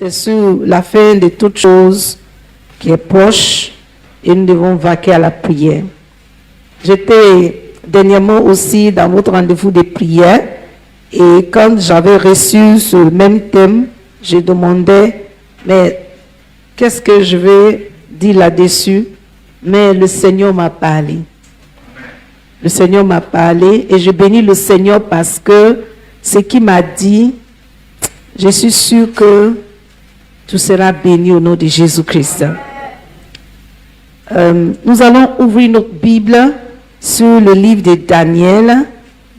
c'est sur la fin de toutes choses qui est proche et nous devons vaquer à la prière. J'étais dernièrement aussi dans votre rendez-vous de prière et quand j'avais reçu ce même thème, je demandais, mais qu'est-ce que je vais dire là-dessus? Mais le Seigneur m'a parlé. Le Seigneur m'a parlé et je bénis le Seigneur parce que ce qu'il m'a dit, je suis sûre que tu seras béni au nom de Jésus-Christ. Nous allons ouvrir notre Bible sur le livre de Daniel,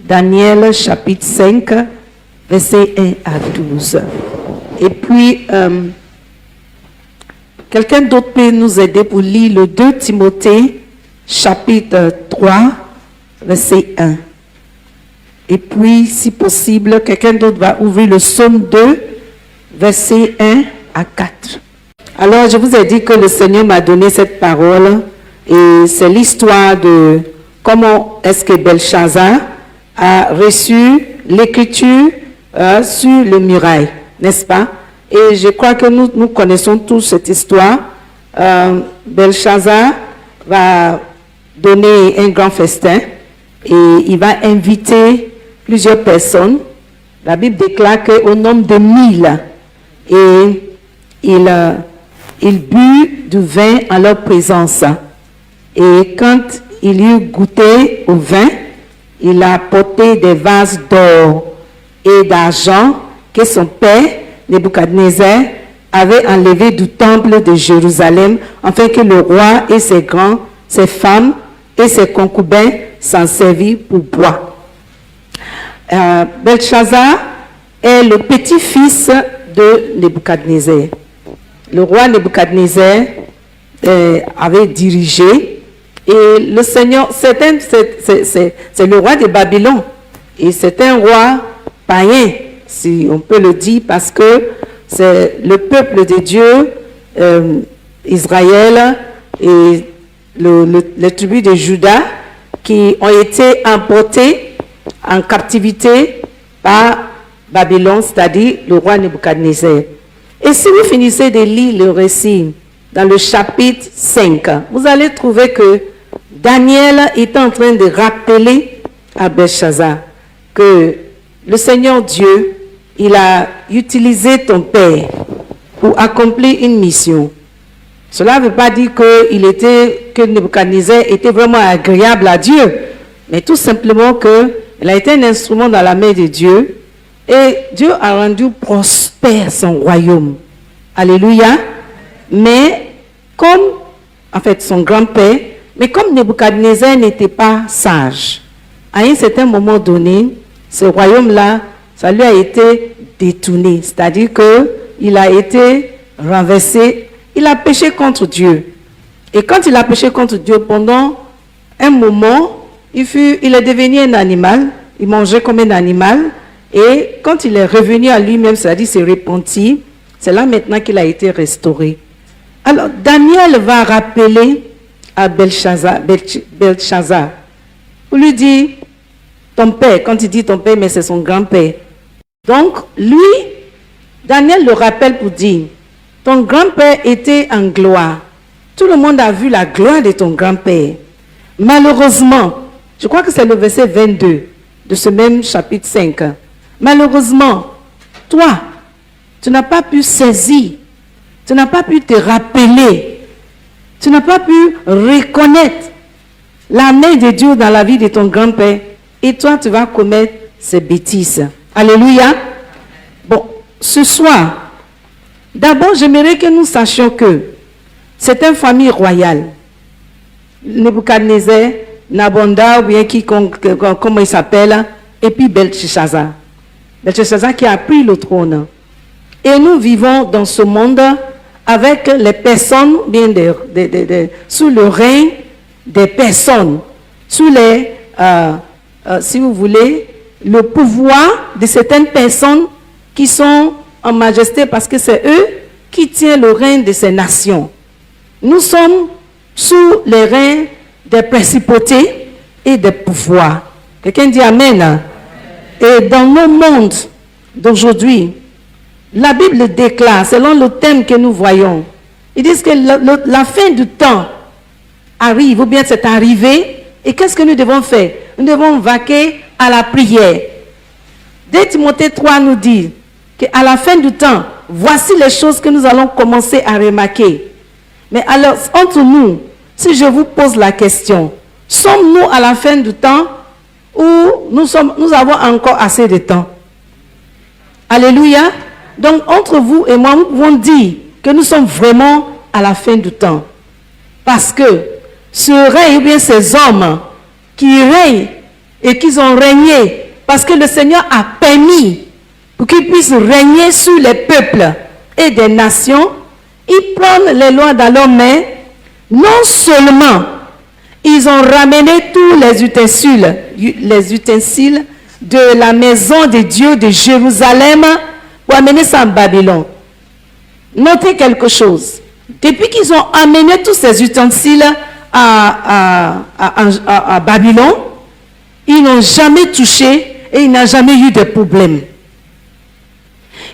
Daniel chapitre 5, versets 1 à 12. Et puis, quelqu'un d'autre peut nous aider pour lire le 2 Timothée, chapitre 3, verset 1. Et puis, si possible, quelqu'un d'autre va ouvrir le psaume 2, verset 1 à 4. Alors, je vous ai dit que le Seigneur m'a donné cette parole et c'est l'histoire de comment est-ce que Belshazzar a reçu l'écriture sur le muraille, n'est-ce pas? Et je crois que nous connaissons tous cette histoire. Belshazzar va donner un grand festin et il va inviter plusieurs personnes. La Bible déclare qu'au nombre de 1000, et il but du vin en leur présence. Et quand il eut goûté au vin, il a apporté des vases d'or et d'argent que son père, Nebuchadnezzar, avait enlevé du temple de Jérusalem, afin que le roi et ses grands, ses femmes et ses concubins s'en servent pour boire. Belshazzar est le petit-fils de Nebuchadnezzar. Le roi Nebuchadnezzar avait dirigé et le Seigneur, c'est le roi de Babylone et c'est un roi païen, si on peut le dire, parce que c'est le peuple de Dieu, Israël et les tribus de Juda qui ont été emportés en captivité par Babylone, c'est-à-dire le roi Nebuchadnezzar. Et si vous finissez de lire le récit dans le chapitre 5, vous allez trouver que Daniel est en train de rappeler à Belshazzar que le Seigneur Dieu, il a utilisé ton père pour accomplir une mission. Cela ne veut pas dire que Nebuchadnezzar était vraiment agréable à Dieu, mais tout simplement qu'il a été un instrument dans la main de Dieu. Et Dieu a rendu prospère son royaume. Alléluia. Mais son grand-père, mais comme Nebuchadnezzar n'était pas sage, à un certain moment donné, ce royaume-là, ça lui a été détourné. C'est-à-dire qu'il a été renversé. Il a péché contre Dieu. Et quand il a péché contre Dieu, pendant un moment, il est devenu un animal. Il mangeait comme un animal. Et quand il est revenu à lui-même, c'est-à-dire s'est repenti, c'est là maintenant qu'il a été restauré. Alors, Daniel va rappeler à Belshazzar, pour lui dire, ton père, quand il dit ton père, mais c'est son grand-père. Donc, lui, Daniel le rappelle pour dire, ton grand-père était en gloire. Tout le monde a vu la gloire de ton grand-père. Malheureusement, je crois que c'est le verset 22 de ce même chapitre 5. Malheureusement, toi, tu n'as pas pu saisir, tu n'as pas pu te rappeler, tu n'as pas pu reconnaître la main de Dieu dans la vie de ton grand-père. Et toi, tu vas commettre ces bêtises. Alléluia. Bon, ce soir, d'abord, j'aimerais que nous sachions que c'est une famille royale. Nebuchadnezzar, Nabonda, ou bien comment il s'appelle, et puis Belshazzar. Belshazzar qui a pris le trône. Et nous vivons dans ce monde avec les personnes, bien sous le règne des personnes, sous les, si vous voulez, le pouvoir de certaines personnes qui sont en majesté parce que c'est eux qui tiennent le règne de ces nations. Nous sommes sous les règnes des principautés et des pouvoirs. Quelqu'un dit Amen. Et dans nos mondes d'aujourd'hui, la Bible déclare, selon le thème que nous voyons, ils disent que la fin du temps arrive, ou bien c'est arrivé, et qu'est-ce que nous devons faire? Nous devons vaquer à la prière. 2 Timothée 3 nous dit qu'à la fin du temps, voici les choses que nous allons commencer à remarquer. Mais alors, entre nous, si je vous pose la question, sommes-nous à la fin du temps ou nous avons encore assez de temps? Alléluia. Donc, entre vous et moi, nous pouvons dire que nous sommes vraiment à la fin du temps. Parce que ce règne, ou bien ces hommes qui règnent et qui ont régné, parce que le Seigneur a permis pour qu'ils puissent régner sur les peuples et des nations, ils prennent les lois dans leurs mains. Non seulement ils ont ramené tous les ustensiles de la maison de Dieu de Jérusalem pour amener ça en Babylone. Notez quelque chose. Depuis qu'ils ont amené tous ces ustensiles à Babylone, ils n'ont jamais touché et il n'y a jamais eu de problème.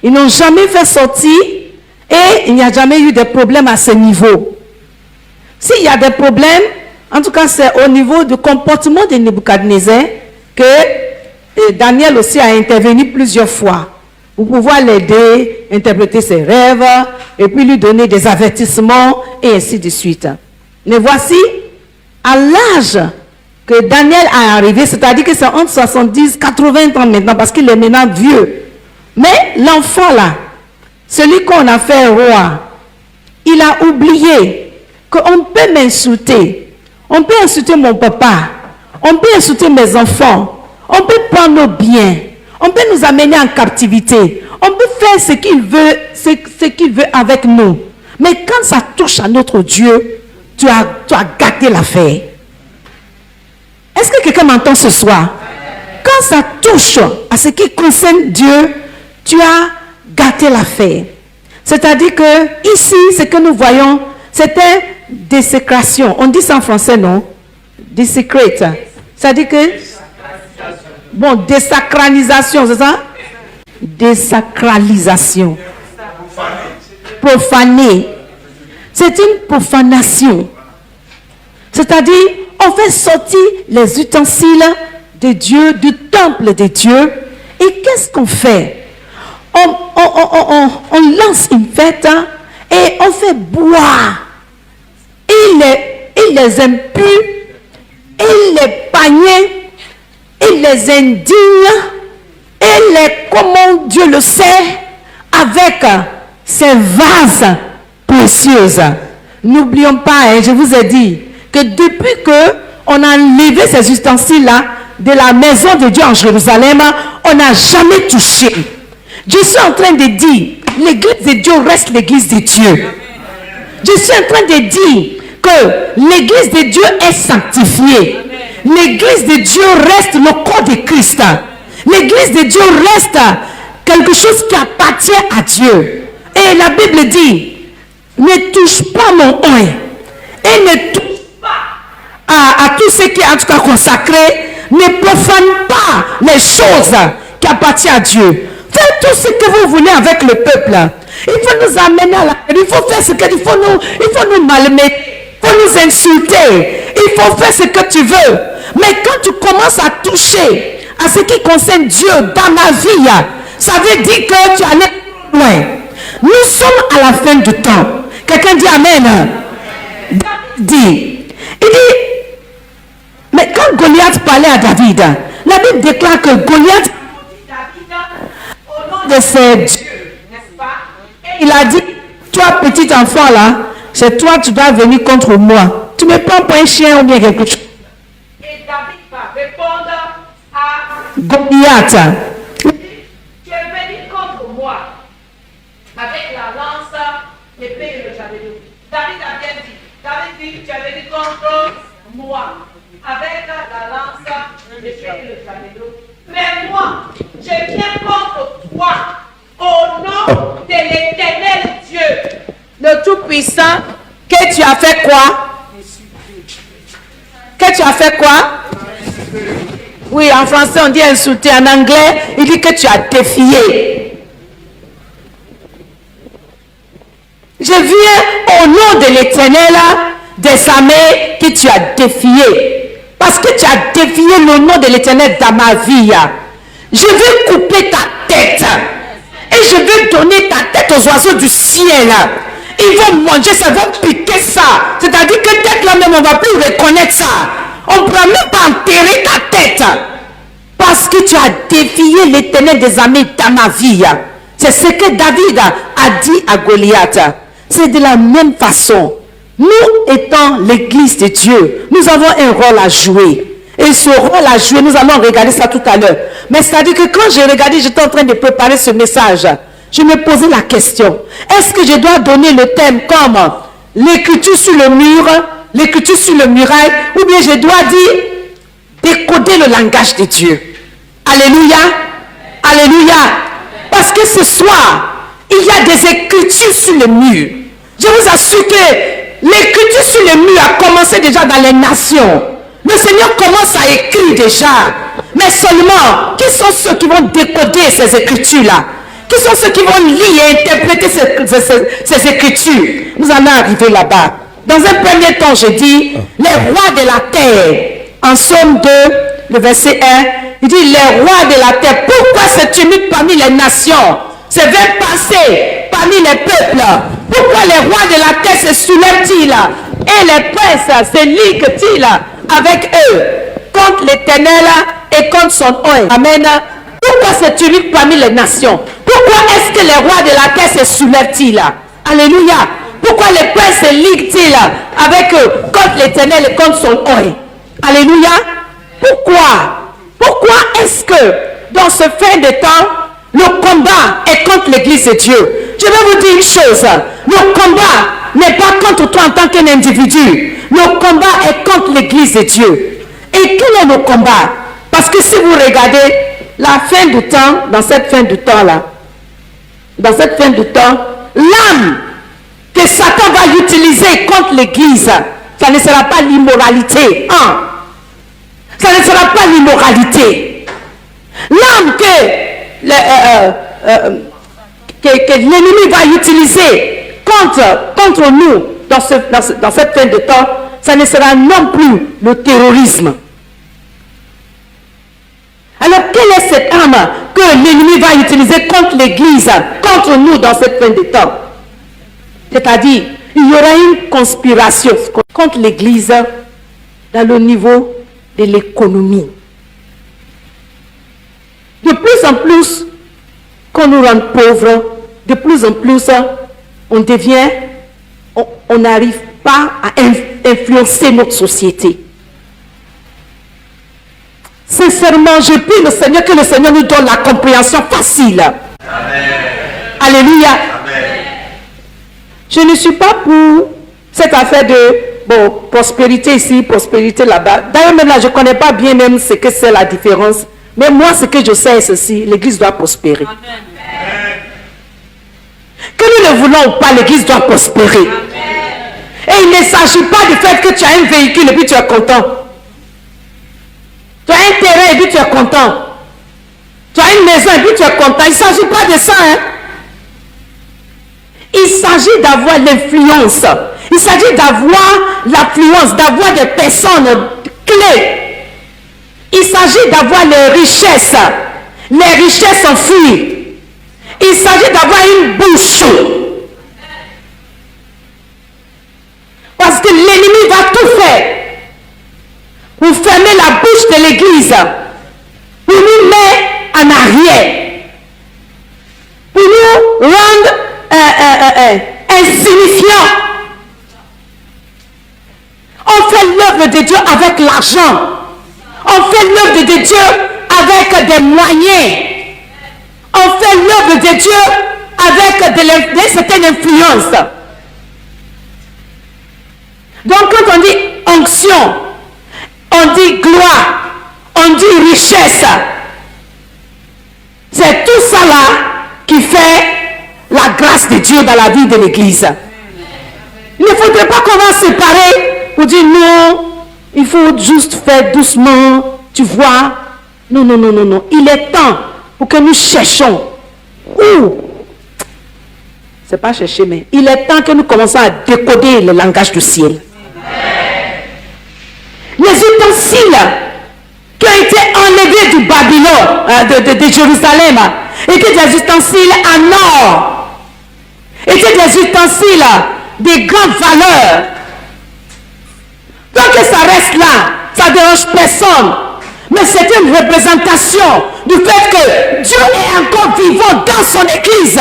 Ils n'ont jamais fait sortir et il n'y a jamais eu de problème à ce niveau. S'il y a des problèmes, en tout cas c'est au niveau du comportement de Nebuchadnezzar que Daniel aussi a intervenu plusieurs fois pour pouvoir l'aider, interpréter ses rêves et puis lui donner des avertissements et ainsi de suite. Mais voici, à l'âge que Daniel a arrivé, c'est-à-dire que c'est entre 70 et 80 ans maintenant, parce qu'il est maintenant vieux. Mais l'enfant là, celui qu'on a fait roi, il a oublié qu'on peut m'insulter. On peut insulter mon papa. On peut insulter mes enfants. On peut prendre nos biens. On peut nous amener en captivité. On peut faire ce qu'il veut, ce qu'il veut avec nous. Mais quand ça touche à notre Dieu, tu as gâté l'affaire. Est-ce que quelqu'un m'entend ce soir? Quand ça touche à ce qui concerne Dieu, tu as gâté l'affaire. C'est-à-dire que ici, ce que nous voyons, c'était désécration. On dit ça en français, non? Desecrate. C'est-à-dire que... Bon, désacralisation, c'est ça? Désacralisation. Profaner. C'est une profanation. C'est-à-dire, on fait sortir les ustensiles de Dieu, du temple de Dieu. Et qu'est-ce qu'on fait? On lance une fête et on fait boire. Et les impurs, et les paniers, et les indignes, et les, comment Dieu le sait, avec ces vases précieux. N'oublions pas, je vous ai dit, que depuis qu'on a enlevé ces ustensiles-là de la maison de Dieu en Jérusalem, on n'a jamais touché. Je suis en train de dire, l'église de Dieu reste l'église de Dieu. Je suis en train de dire que l'église de Dieu est sanctifiée. L'église de Dieu reste le corps de Christ. L'église de Dieu reste quelque chose qui appartient à Dieu. Et la Bible dit, ne touche pas mon oint. Et ne touche pas à tout ce qui est en tout cas consacré. Ne profane pas les choses qui appartiennent à Dieu. Faites tout ce que vous voulez avec le peuple. Il faut nous amener à la... Il faut faire ce qu'il faut nous malmener. Il faut nous insulter. Il faut faire ce que tu veux. Mais quand tu commences à toucher à ce qui concerne Dieu dans ma vie, ça veut dire que tu allais loin. Nous sommes à la fin du temps. Quelqu'un dit Amen. David dit, mais quand Goliath parlait à David, la Bible déclare que Goliath au nom de ses dieux, n'est-ce pas? Et il a dit, toi petit enfant là, c'est toi tu dois venir contre moi. Tu me prends pour un chien ou bien quelque chose. Et David va répondre à Goliath. Tu es venu contre moi avec la lance, l'épée et le javelot. David a bien dit. David dit, tu es venu contre moi avec la lance, l'épée et le javelot. Mais moi, je viens contre toi au nom de l'Éternel Dieu, le Tout-Puissant, que tu as fait quoi? Que tu as fait quoi? Oui, en français on dit insulter, en anglais il dit que tu as défié. viens au nom de l'Éternel des armées que tu as défié. Parce que tu as défié le nom de l'Éternel dans ma vie. Je vais couper ta tête. Et je vais donner ta tête aux oiseaux du ciel. Ils vont manger ça, ils vont piquer ça. C'est-à-dire que tête là même, on ne va plus reconnaître ça. On ne pourra même pas enterrer ta tête. Parce que tu as défié l'Éternel des armées dans ma vie. C'est ce que David a dit à Goliath. C'est de la même façon. Nous étant l'église de Dieu, nous avons un rôle à jouer. Et ce rôle à jouer, nous allons regarder ça tout à l'heure. Mais c'est-à-dire que quand j'ai regardé, j'étais en train de préparer ce message. Je me posais la question. Est-ce que je dois donner le thème comme l'écriture sur le mur, l'écriture sur le muraille, ou bien je dois dire décoder le langage de Dieu. Alléluia. Alléluia. Parce que ce soir, il y a des écritures sur le mur. Je vous assure que l'écriture sur le mur a commencé déjà dans les nations. Le Seigneur commence à écrire déjà. Mais seulement, qui sont ceux qui vont décoder ces écritures-là? Qui sont ceux qui vont lire et interpréter ces écritures? Nous allons arriver là-bas. Dans un premier temps, je dis, les rois de la terre. En Somme 2, le verset 1, il dit, les rois de la terre. Pourquoi se tumulte parmi les nations? Se veut passer parmi les peuples. Pourquoi les rois de la terre se soulèvent-ils? Et les princes se liguent-ils avec eux contre l'Éternel et contre son oeil? Amen. Pourquoi se tumulte parmi les nations? Pourquoi est-ce que les rois de la terre se soulèvent-ils? Alléluia. Pourquoi les princes se liguent-ils avec eux contre l'Éternel et contre son oeil? Alléluia. Pourquoi? Pourquoi est-ce que dans ce fin de temps, le combat est contre l'église de Dieu? Je vais vous dire une chose. Le combat n'est pas contre toi en tant qu'un individu. Le combat est contre l'église de Dieu. Et quel est le combat? Parce que si vous regardez la fin du temps, dans cette fin du temps-là, dans cette fin du temps, l'âme que Satan va utiliser contre l'église, ça ne sera pas l'immoralité. Ça ne sera pas l'immoralité. L'âme que l'ennemi va utiliser contre nous dans cette fin de temps, ça ne sera non plus le terrorisme. Alors, quelle est cette arme que l'ennemi va utiliser contre l'Église, contre nous dans cette fin de temps? C'est-à-dire, il y aura une conspiration contre l'Église dans le niveau de l'économie. De plus en plus, qu'on nous rend pauvres, de plus en plus, on n'arrive pas à influencer notre société. Sincèrement, je prie le Seigneur que le Seigneur nous donne la compréhension facile. Amen. Alléluia. Amen. Je ne suis pas pour cette affaire de prospérité ici, prospérité là-bas. D'ailleurs, même là, je ne connais pas bien même ce que c'est la différence. Mais moi, ce que je sais est ceci, l'Église doit prospérer. Amen. Que nous le voulons ou pas, l'Église doit prospérer. Amen. Et il ne s'agit pas du fait que tu as un véhicule et puis tu es content. Tu as un terrain et puis tu es content. Tu as une maison et puis tu es content. Il ne s'agit pas de ça. Il s'agit d'avoir l'influence. Il s'agit d'avoir l'affluence, d'avoir des personnes clés. Il s'agit d'avoir les richesses enfouies. Il s'agit d'avoir une bouche. Parce que l'ennemi va tout faire pour fermer la bouche de l'église, pour nous mettre en arrière, pour nous rendre insignifiants. On fait l'œuvre de Dieu avec l'argent. On fait l'œuvre de Dieu avec des moyens. On fait l'œuvre de Dieu avec de certaines influences. Donc quand on dit onction, on dit gloire, on dit richesse. C'est tout ça là qui fait la grâce de Dieu dans la vie de l'église. Il ne faudrait pas qu'on va se séparer pour dire non, il faut juste faire doucement, tu vois. Non, non, non, non, non. Il est temps pour que nous cherchions où C'est pas chercher, mais il est temps que nous commençons à décoder le langage du ciel. Les ustensiles qui ont été enlevés du Babylone, de Jérusalem, étaient des ustensiles en or, étaient des ustensiles de grande valeur. Donc que ça reste là, ça ne dérange personne. Mais c'est une représentation du fait que Dieu est encore vivant dans son église.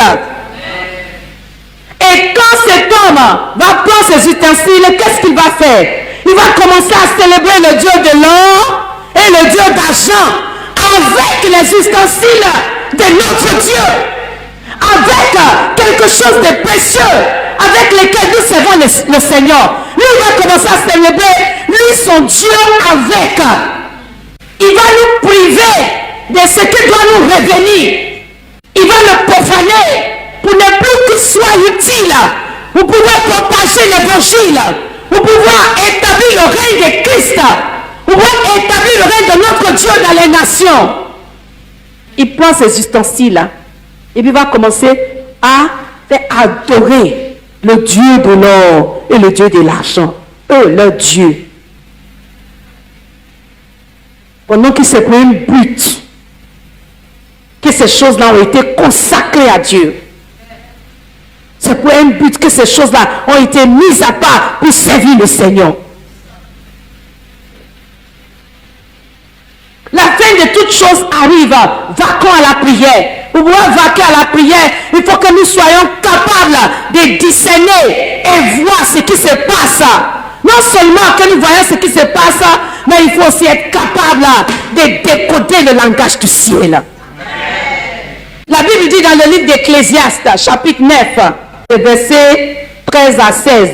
Et quand cet homme va prendre ses ustensiles, qu'est-ce qu'il va faire? Il va commencer à célébrer le Dieu de l'or et le Dieu d'argent avec les ustensiles de notre Dieu, avec quelque chose de précieux avec lesquels nous servons le Seigneur. Lui, il va commencer à célébrer, lui, son Dieu avec. Il va nous priver de ce qui doit nous revenir. Il va le profaner pour ne plus qu'il soit utile. Vous pouvez propager l'évangile. Vous pouvez établir le règne de Christ. Vous pouvez établir le règne de notre Dieu dans les nations. Il prend ses ustensiles et puis il va commencer à faire adorer le Dieu de l'or et le Dieu de l'argent. Eux, leur Dieu. Pendant qu'ils se prennent un but, que ces choses-là ont été consacrées à Dieu. C'est pour un but que ces choses-là ont été mises à part pour servir le Seigneur. La fin de toutes choses arrive. Vaquons à la prière. Pour pouvoir vaquer à la prière, il faut que nous soyons capables de discerner et voir ce qui se passe. Non seulement que nous voyons ce qui se passe, mais il faut aussi être capable de décoder le langage du ciel. La Bible dit dans le livre d'Ecclésiaste, chapitre 9, versets 13 à 16,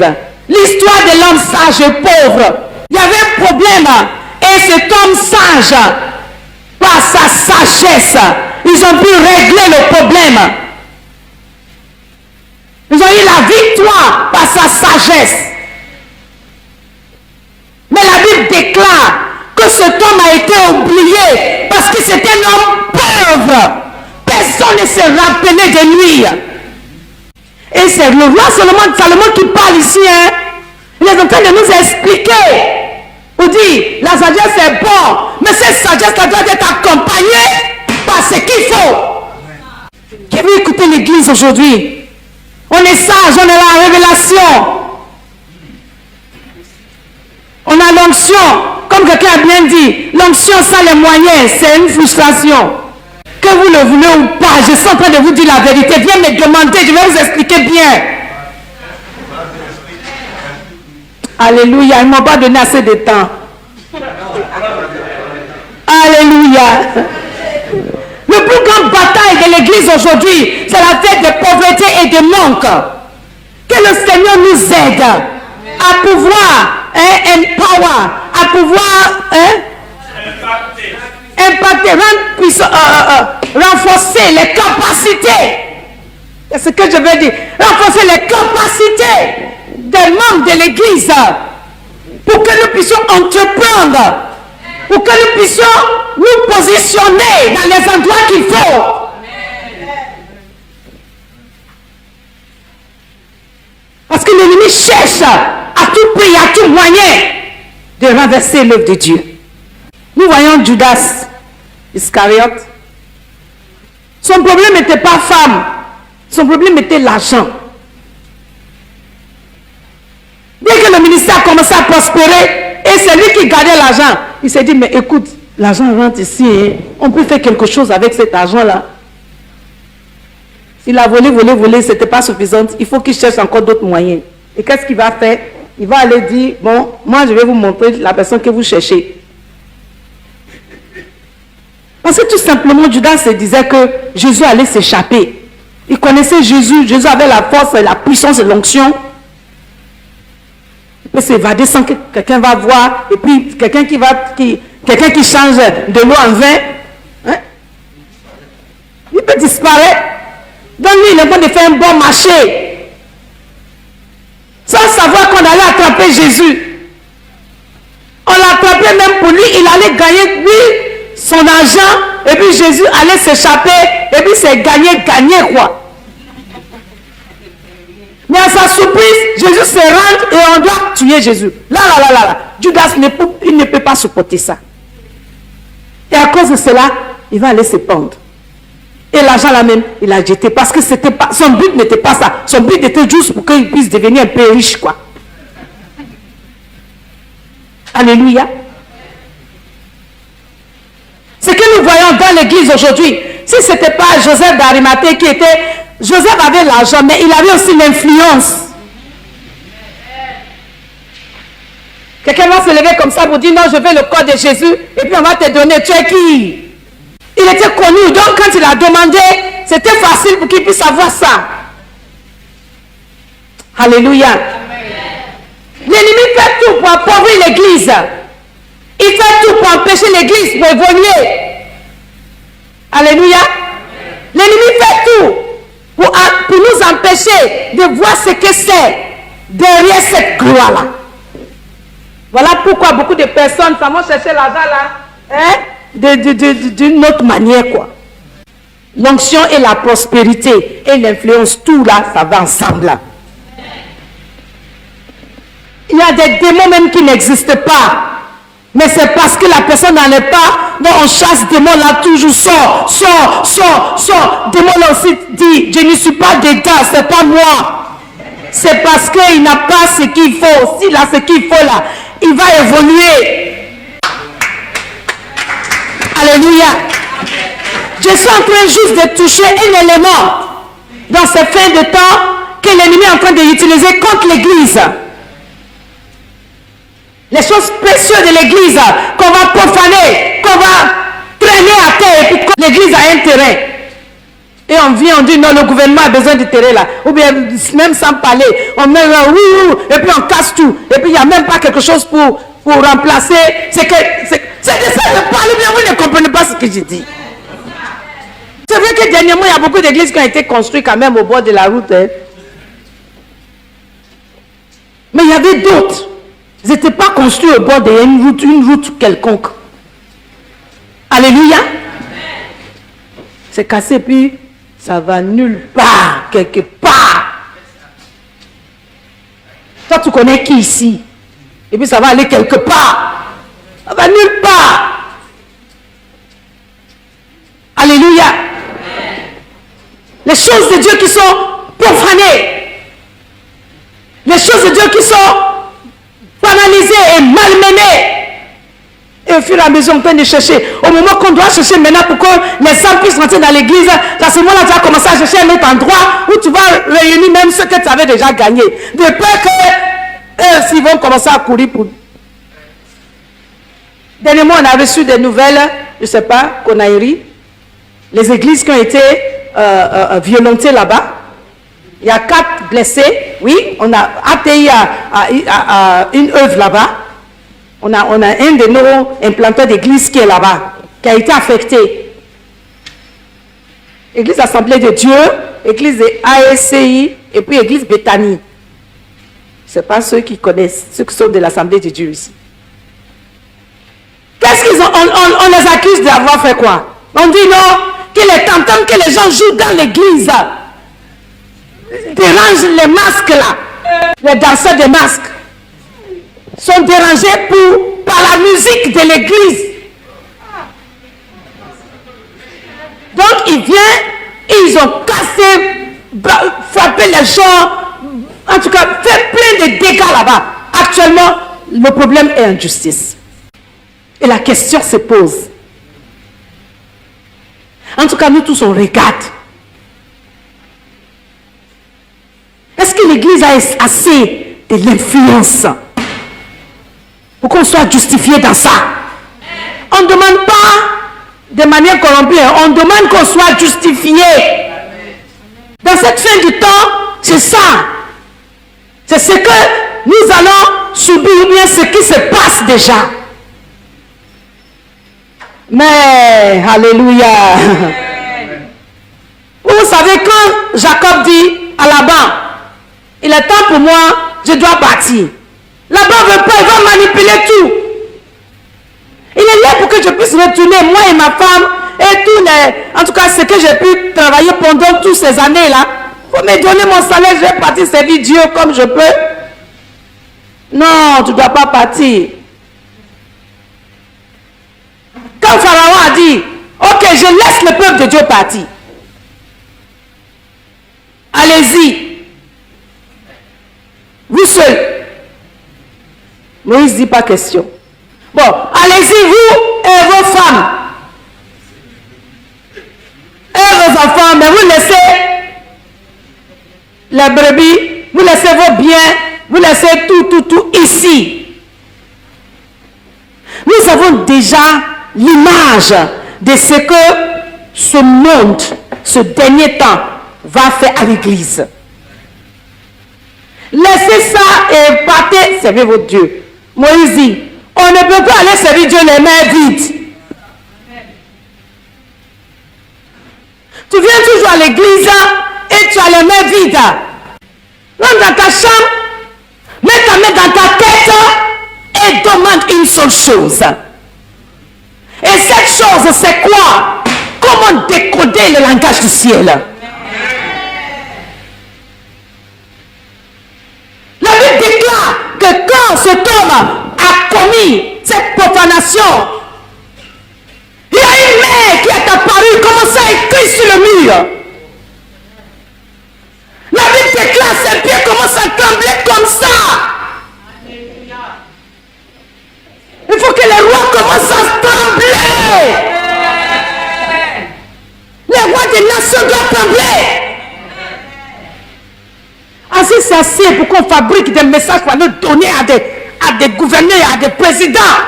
l'histoire de l'homme sage et pauvre. Il y avait un problème et cet homme sage, par sa sagesse, ils ont pu régler le problème. Ils ont eu la victoire par sa sagesse. Mais la Bible déclare que cet homme a été oublié parce que c'était un homme pauvre. Personne ne s'est rappelé de lui. Et c'est le roi Salomon qui parle ici. Il est en train de nous expliquer. On dit, la sagesse est bonne, mais cette sagesse doit être accompagnée par ce qu'il faut. Qui veut écouter l'église aujourd'hui? On est sage, on a la révélation. On a l'onction. Comme quelqu'un a bien dit, l'onction sans les moyens, c'est une frustration. Que vous le voulez ou pas, je suis en train de vous dire la vérité. Viens me demander, je vais vous expliquer bien. Alléluia, ils ne m'ont pas donné assez de temps. Alléluia. Le plus grande bataille de l'église aujourd'hui, c'est la fête de pauvreté et de manque. Que le Seigneur nous aide à pouvoir empower, à pouvoir impacter, renforcer les capacités. C'est ce que je veux dire. Renforcer les capacités des membres de l'église pour que nous puissions entreprendre, pour que nous puissions nous positionner dans les endroits qu'il faut. Parce que l'ennemi cherche à tout prix, à tout moyen de renverser l'œuvre de Dieu. Nous voyons Judas Iscariote. Son problème n'était pas femme, son problème était l'argent. Dès que le ministère a commencé à prospérer, et c'est lui qui gardait l'argent, il s'est dit, mais écoute, l'argent rentre ici, on peut faire quelque chose avec cet argent-là. S'il a volé, ce n'était pas suffisant, il faut qu'il cherche encore d'autres moyens. Et qu'est-ce qu'il va faire? Il va aller dire, bon, moi je vais vous montrer la personne que vous cherchez. Parce que tout simplement, Judas se disait que Jésus allait s'échapper. Il connaissait Jésus, Jésus avait la force, la puissance et l'onction. Il peut s'évader sans que quelqu'un va voir, et puis quelqu'un qui change de l'eau en vin, hein? Il peut disparaître. Donc lui, il est bon de faire un bon marché. Sans savoir qu'on allait attraper Jésus. On l'attrapait même pour lui, il allait gagner, lui, son argent, et puis Jésus allait s'échapper, et puis c'est gagner quoi. Mais à sa surprise, Jésus se rend et on doit tuer Jésus. Là. Judas il ne peut pas supporter ça. Et à cause de cela, il va aller se pendre. Et l'argent là même, il a jeté parce que c'était pas, son but n'était pas ça. Son but était juste pour qu'il puisse devenir un peu riche, quoi. Alléluia. Ce que nous voyons dans l'église aujourd'hui, si ce n'était pas Joseph d'Arimathée qui était... Joseph avait l'argent, mais il avait aussi l'influence. Quelqu'un va se lever comme ça pour dire, non, je veux le corps de Jésus, et puis on va te donner, tu es qui? Il était connu, donc quand il a demandé, c'était facile pour qu'il puisse avoir ça. Alléluia. L'ennemi fait tout pour appauvrir l'église. Il fait tout pour empêcher l'église pour évoluer. Alléluia. L'ennemi fait tout pour nous empêcher de voir ce que c'est derrière cette gloire-là. Voilà pourquoi beaucoup de personnes vont chercher l'argent là, d'une autre manière, quoi. L'onction et la prospérité et l'influence, tout là, ça va ensemble là. Il y a des démons même qui n'existent pas. Mais c'est parce que la personne n'en est pas. Donc on chasse démons là toujours. Sors. Démon là aussi dit, je ne suis pas dedans, c'est pas moi. C'est parce qu'il n'a pas ce qu'il faut. S'il a ce qu'il faut là, il va évoluer. Alléluia. Je suis en train juste de toucher un élément dans ces fins de temps que l'ennemi est en train d'utiliser contre l'église. Les choses précieuses de l'église qu'on va profaner, qu'on va traîner à terre, et puis l'église a un terrain. Et on vient, on dit non, le gouvernement a besoin du terrain là. Ou bien même sans parler, on met là, et puis on casse tout. Et puis il n'y a même pas quelque chose pour remplacer. C'est de ça que je parle, bien vous ne comprenez pas ce que je dis. C'est vrai que dernièrement, il y a beaucoup d'églises qui ont été construites quand même au bord de la route. Hein. Mais il y avait d'autres. Ils n'étaient pas construits au bord d'une route quelconque. Alléluia. C'est cassé, puis ça va nulle part, quelque part. Toi, tu connais qui ici? Et puis ça va aller quelque part. Ça va nulle part. Alléluia. Les choses de Dieu qui sont profanées. Les choses de Dieu qui sont banalisées et malmenées. Et au fur et à mesure, on peut les chercher. Au moment qu'on doit chercher maintenant pour que les âmes puissent rentrer dans l'église, à ce moment-là, tu vas commencer à chercher un autre endroit où tu vas réunir même ce que tu avais déjà gagné. De peur que eux aussi vont commencer à courir pour. Dernièrement, on a reçu des nouvelles, je ne sais pas, Konaïri, les églises qui ont été violentées là-bas. Il y a 4 blessés, oui, on a ATI à une œuvre là-bas. On a un de nos implanteurs d'église qui est là-bas, qui a été affecté. Église Assemblée de Dieu, église de ASCI et puis église Bethanie. Ce n'est pas ceux qui connaissent, ceux qui sont de l'Assemblée de Dieu ici. Qu'est-ce qu'ils ont? On les accuse d'avoir fait quoi? On dit non, qu'il est tentant que les gens jouent dans l'église. Dérangent les masques là. Les danseurs de masques sont dérangés par la musique de l'église. Donc ils viennent, ils ont cassé, frappé les gens, en tout cas fait plein de dégâts là-bas. Actuellement, le problème est en justice. Et la question se pose. En tout cas, nous tous on regarde. Est-ce que l'église a assez de l'influence pour qu'on soit justifié dans ça? On ne demande pas de manière corrompue, on demande qu'on soit justifié. Dans cette fin du temps, c'est ça. C'est ce que nous allons subir ou bien ce qui se passe déjà. Mais, alléluia. Vous savez, quand Jacob dit à Laban, il est temps pour moi, je dois partir. Laban ne veut pas, il va manipuler tout. Il est là pour que je puisse retourner, moi et ma femme, et tous les... En tout cas, ce que j'ai pu travailler pendant toutes ces années-là, faut me donner mon salaire, je vais partir servir Dieu comme je peux. Non, tu ne dois pas partir. Quand Pharaon a dit, ok, je laisse le peuple de Dieu partir. Allez-y. Vous seul. Moïse dit pas question. Bon, allez-y, vous et vos femmes. Et vos enfants, mais vous laissez les brebis, vous laissez vos biens, vous laissez tout ici. Nous avons déjà l'image de ce que ce monde, ce dernier temps, va faire à l'église. Laissez ça et partez, servez votre Dieu. Moïse dit, on ne peut pas aller servir Dieu les mains vides. Tu viens toujours à l'église et tu as les mains vides. Rentre dans ta chambre, mets ta main dans ta tête et demande une seule chose. Et cette chose, c'est quoi? Comment décoder le langage du ciel? La Bible déclare que quand cet homme a commis cette profanation, il y a une main qui est apparue, commence à écrire sur le mur. La Bible déclare ses pieds commencent à trembler comme ça. Il faut que les rois commencent à trembler. Les rois des nations doivent trembler. Ainsi, c'est assez pour qu'on fabrique des messages pour nous donner à des gouverneurs, à des présidents.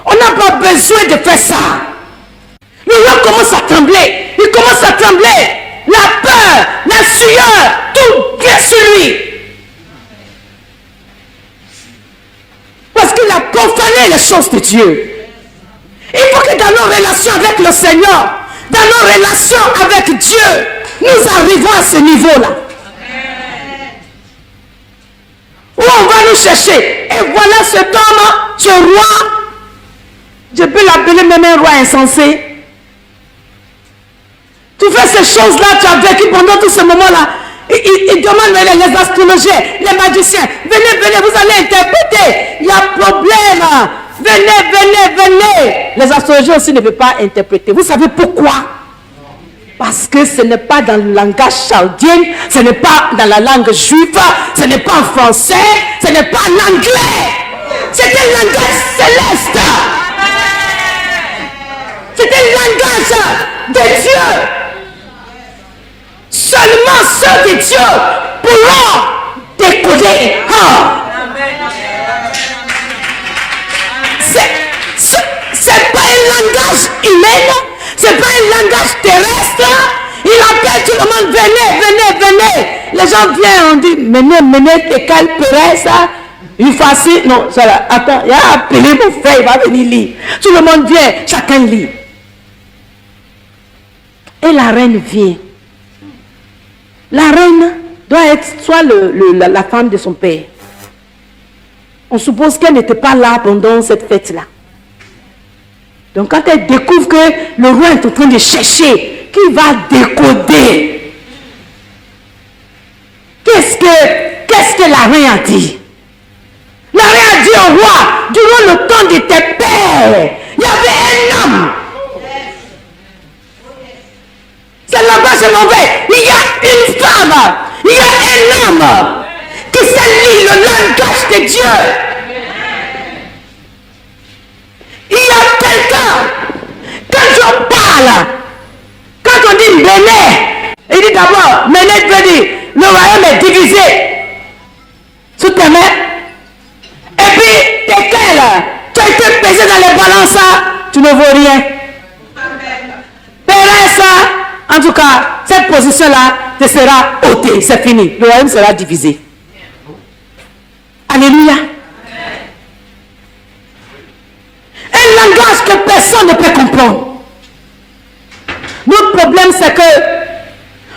On n'a pas besoin de faire ça. Le roi commence à trembler. Il commence à trembler. La peur, la sueur, tout vient sur lui. Parce qu'il a profané les choses de Dieu. Il faut que dans nos relations avec le Seigneur, dans nos relations avec Dieu, nous arrivons à ce niveau-là. Où on va nous chercher. Et voilà cet homme, ce roi, je peux l'appeler même un roi insensé. Tu fais ces choses-là, tu as vécu pendant tout ce moment-là. Il demande les astrologiens, les magiciens, venez, vous allez interpréter. Il y a problème. Venez. Les astrologiens aussi ne veulent pas interpréter. Vous savez pourquoi? Parce que ce n'est pas dans le langage chaldien, ce n'est pas dans la langue juive, ce n'est pas en français, ce n'est pas en anglais. C'est un langage céleste. C'est un langage de Dieu. Seulement ceux de Dieu pourront décoder. C'est pas un langage humain, c'est pas un langage terrestre. Il appelle tout le monde, venez. Les gens viennent, on dit, menez, et quelle pérez ça? Il faut assis, non, ça là, attends, il a appelé mon frère, il va venir lire. Tout le monde vient, chacun lit. Et la reine vient. La reine doit être soit la femme de son père. On suppose qu'elle n'était pas là pendant cette fête-là. Donc quand elle découvre que le roi est en train de chercher, qui va décoder, qu'est-ce que la reine a dit? La reine a dit au roi, durant le temps de tes pères, il y avait un homme. C'est là-bas, je m'en vais. Il y a une femme, il y a un homme qui sait lire le langage de Dieu. Il y a quelqu'un, quand je parle, quand on dit menez, il dit d'abord, menez veut dire, le royaume est divisé sous tes mains. Et puis, desquels tu as été pesé dans les balances, tu ne vaux rien. Pérez, en tout cas, cette position-là te sera ôtée, c'est fini. Le royaume sera divisé. Alléluia. Un langage que personne ne peut comprendre. Notre problème, c'est que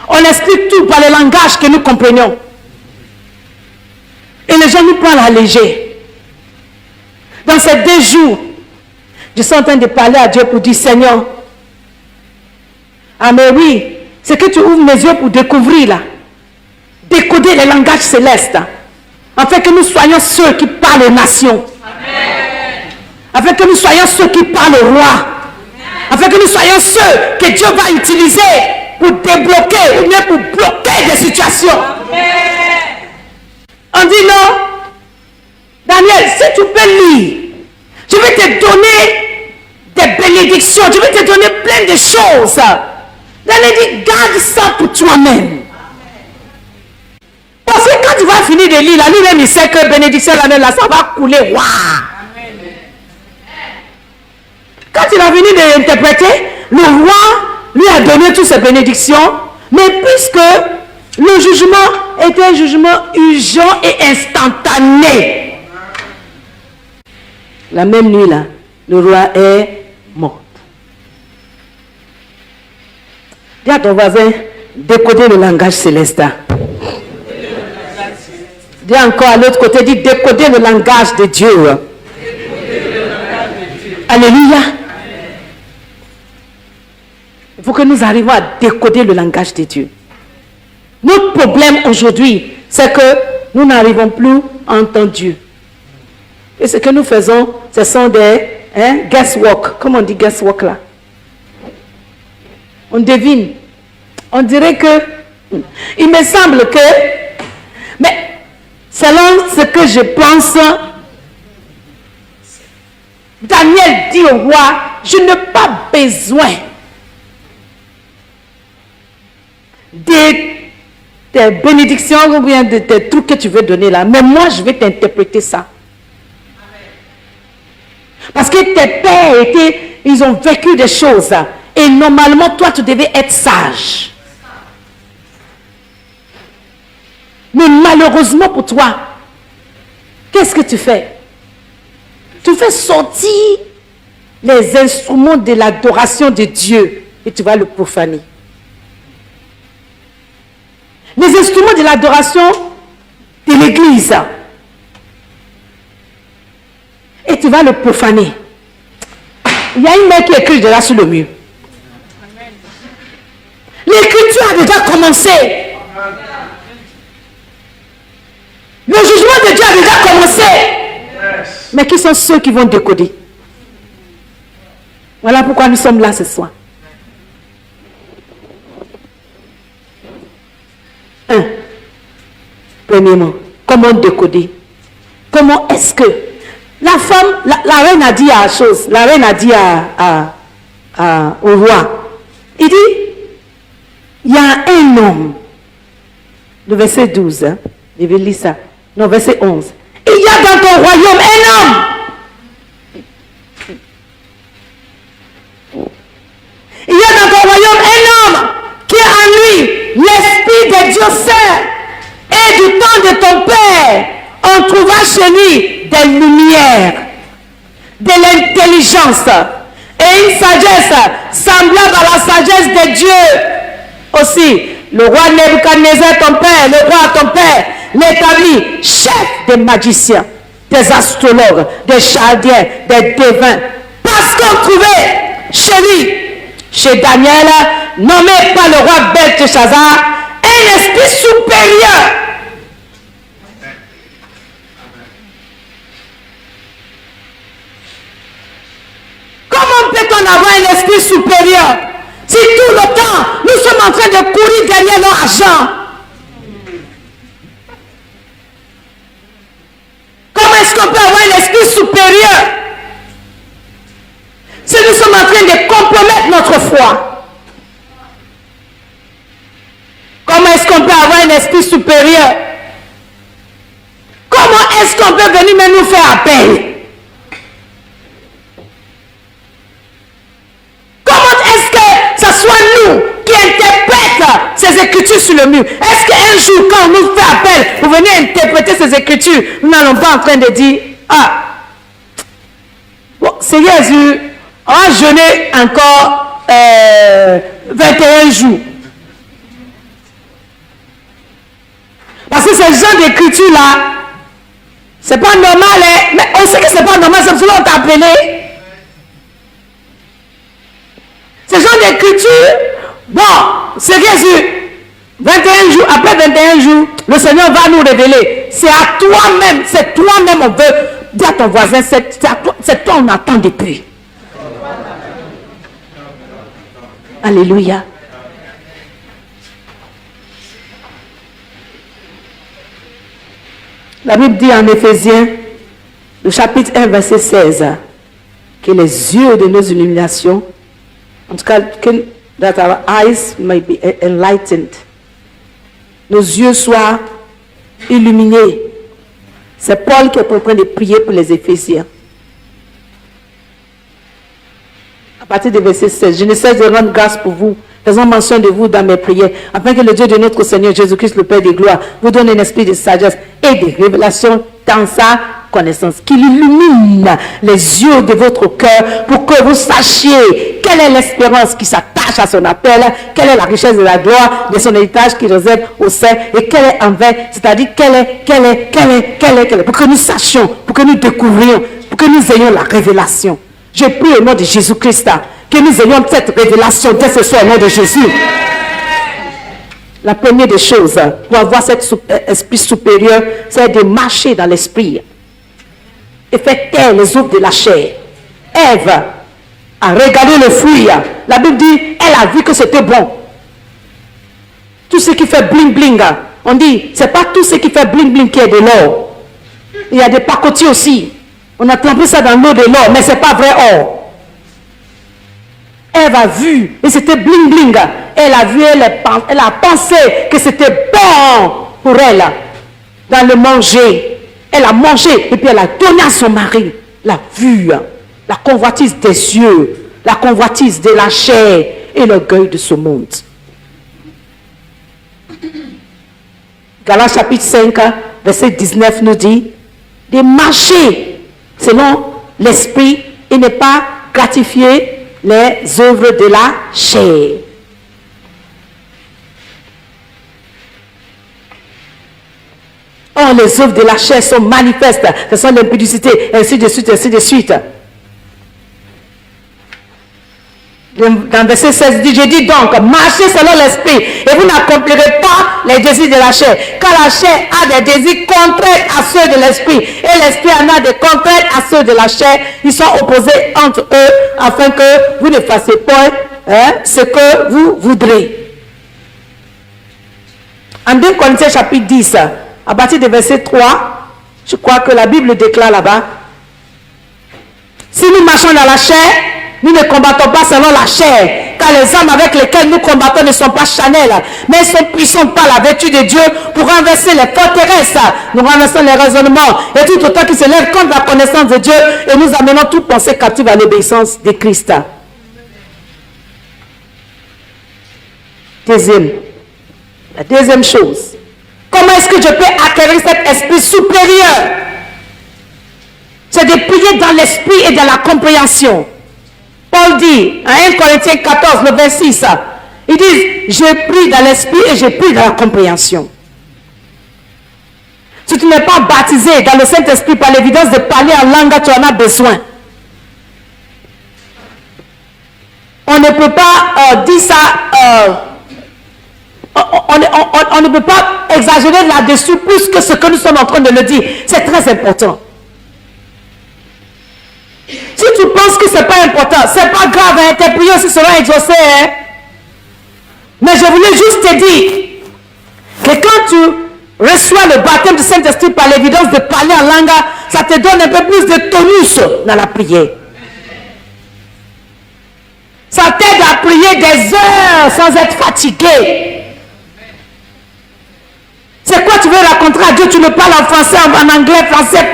on explique tout par le langage que nous comprenons. Et les gens nous prennent à léger. Dans ces 2 jours, je suis en train de parler à Dieu pour dire, Seigneur, ah mais oui, c'est que tu ouvres les yeux pour découvrir là. Décoder les langages célestes. Afin que nous soyons ceux qui parlent aux nations. Amen. Afin que nous soyons ceux qui parlent aux rois. Afin que nous soyons ceux que Dieu va utiliser pour débloquer ou bien pour bloquer des situations. Amen. On dit non. Daniel, si tu peux lire, je vais te donner des bénédictions. Je vais te donner plein de choses. Daniel dit, garde ça pour toi-même. Parce que quand tu vas finir de lire, lui-même il sait que bénédiction là, ça va couler. Waouh! Quand il a fini d'interpréter, le roi lui a donné toutes ses bénédictions. Mais puisque le jugement était un jugement urgent et instantané, la même nuit là, le roi est mort. Dis à ton voisin, décoder le langage céleste. Dis encore à l'autre côté, dis décoder le langage de Dieu. Alléluia. Il faut que nous arrivions à décoder le langage de Dieu. Notre problème aujourd'hui, c'est que nous n'arrivons plus à entendre Dieu. Et ce que nous faisons, ce sont des guesswork. Comment on dit guesswork là? On devine. On dirait que... Il me semble que... Mais selon ce que je pense, Daniel dit au roi, je n'ai pas besoin des bénédictions ou bien des trucs que tu veux donner là. Mais moi, je vais t'interpréter ça. Parce que tes pères ils ont vécu des choses. Et normalement, toi, tu devais être sage. Mais malheureusement pour toi, qu'est-ce que tu fais? Tu fais sortir les instruments de l'adoration de Dieu et tu vas le profaner. Les instruments de l'adoration de l'église. Et tu vas le profaner. Il y a une main qui écrit déjà sur le mur. L'écriture a déjà commencé. Le jugement de Dieu a déjà commencé. Mais qui sont ceux qui vont décoder? Voilà pourquoi nous sommes là ce soir. Premièrement, comment décoder? Comment est-ce que la femme, la reine a dit à la chose, la reine a dit au roi, il dit, il y a un homme, le verset 12, je vais lire ça, non, verset 11, il y a dans ton royaume un homme. Il y a dans ton royaume un homme qui a en lui l'esprit de Dieu saint. Et du temps de ton père, on trouva chez lui des lumières, de l'intelligence et une sagesse semblable à la sagesse de Dieu. Aussi, le roi Nebuchadnezzar, ton père, le roi ton père, l'établit chef des magiciens, des astrologues, des chaldiens, des devins. Parce qu'on trouvait chez lui, chez Daniel, nommé par le roi Belteshazzar, un esprit supérieur. Comment peut-on avoir un esprit supérieur si tout le temps nous sommes en train de courir derrière leur argent? Comment est-ce qu'on peut avoir un esprit supérieur si nous sommes en train de compromettre notre foi? Comment est-ce qu'on peut avoir un esprit supérieur? Comment est-ce qu'on peut venir même nous faire appel? Comment est-ce que ce soit nous qui interprètent ces écritures sur le mur? Est-ce qu'un jour, quand on nous fait appel pour venir interpréter ces écritures, nous n'allons pas en train de dire, ah, bon, Seigneur Jésus, on va jeûner encore 21 jours. Parce que ce genre d'écriture-là, c'est pas normal, hein? Mais on sait que c'est pas normal, c'est pour ça qu'on t'a appelé. Ce genre d'écriture, bon, c'est Jésus. 21 jours, après 21 jours, le Seigneur va nous révéler. C'est à toi-même, on veut. Dis à ton voisin, c'est toi on attend depuis. Alléluia. La Bible dit en Éphésiens, le chapitre 1, verset 16, que les yeux de nos illuminations, en tout cas, that our eyes may be enlightened, nos yeux soient illuminés. C'est Paul qui est en train de prier pour les Éphésiens. À partir du verset 16, je ne cesse de rendre grâce pour vous, faisant mention de vous dans mes prières, afin que le Dieu de notre Seigneur Jésus-Christ, le Père de gloire, vous donne un esprit de sagesse et de révélation dans sa connaissance, qu'il illumine les yeux de votre cœur pour que vous sachiez quelle est l'espérance qui s'attache à son appel, quelle est la richesse de la gloire de son héritage qui réserve au sein et quelle est envers, c'est-à-dire quelle est, pour que nous sachions, pour que nous découvrions, pour que nous ayons la révélation. Je prie au nom de Jésus-Christ que nous ayons cette révélation dès ce soir au nom de Jésus. La première des choses pour avoir cet esprit supérieur, c'est de marcher dans l'esprit et faire taire les œuvres de la chair. Ève a regardé le fruit. La Bible dit, elle a vu que c'était bon. Tout ce qui fait bling bling, on dit, c'est pas tout ce qui fait bling bling qui est de l'or. Il y a des pacotiers aussi. On a trempé ça dans l'eau de l'or, mais c'est pas vrai or. Ève a vu, et c'était bling bling. Elle a vu, elle a pensé que c'était bon pour elle dans le manger. Elle a mangé et puis elle a donné à son mari la vue, la convoitise des yeux, la convoitise de la chair et l'orgueil de ce monde. Galates chapitre 5, verset 19 nous dit de marcher selon l'esprit et ne pas gratifier les œuvres de la chair. Or, les œuvres de la chair sont manifestes, ce sont l'impudicité, ainsi de suite, ainsi de suite. Dans verset 16, dit, je dis donc, marchez selon l'esprit, et vous n'accomplirez pas les désirs de la chair, car la chair a des désirs contraires à ceux de l'esprit, et l'esprit en a des contraires à ceux de la chair. Ils sont opposés entre eux, afin que vous ne fassiez pas ce que vous voudrez. En 2 Corinthiens chapitre 10, à partir du verset 3, je crois que la Bible déclare là-bas, si nous marchons dans la chair, nous ne combattons pas selon la chair, car les armes avec lesquelles nous combattons ne sont pas charnelles, mais elles sont puissantes par la vertu de Dieu pour renverser les forteresses. Nous renversons les raisonnements et tout autant qui se lève contre la connaissance de Dieu et nous amenons toute pensée captive à l'obéissance de Christ. La deuxième chose, comment est-ce que je peux acquérir cet esprit supérieur? C'est de prier dans l'esprit et dans la compréhension. Paul dit, à 1 Corinthiens 14, le 26, il dit, je prie dans l'esprit et je prie dans la compréhension. Si tu n'es pas baptisé dans le Saint-Esprit par l'évidence de parler en langue, tu en as besoin. On ne peut pas dire ça, on ne peut pas exagérer là-dessus plus que ce que nous sommes en train de le dire. C'est très important. Si tu penses que ce n'est pas important, ce n'est pas grave, hein, tes prières aussi seront exaucées. Hein. Mais je voulais juste te dire que quand tu reçois le baptême du Saint-Esprit par l'évidence de parler en langue, ça te donne un peu plus de tonus dans la prière. Ça t'aide à prier des heures sans être fatigué. C'est quoi tu veux raconter à Dieu? Tu me parles en français, en anglais, français,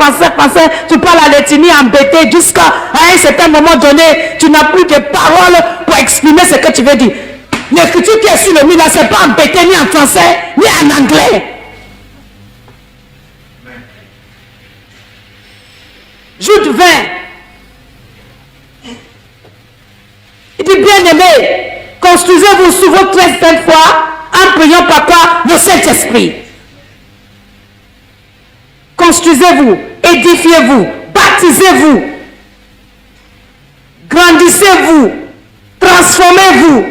tu parles à l'ethnie embêté jusqu'à un certain moment donné, tu n'as plus de paroles pour exprimer ce que tu veux dire. L'écriture qui est sur le mur là, c'est pas embêté ni en français, ni en anglais. Jude 20. Il dit, bien aimé, construisez-vous sous votre très sainte foi en priant par quoi? Le Saint-Esprit. Construisez-vous, édifiez-vous, baptisez-vous, grandissez-vous, transformez-vous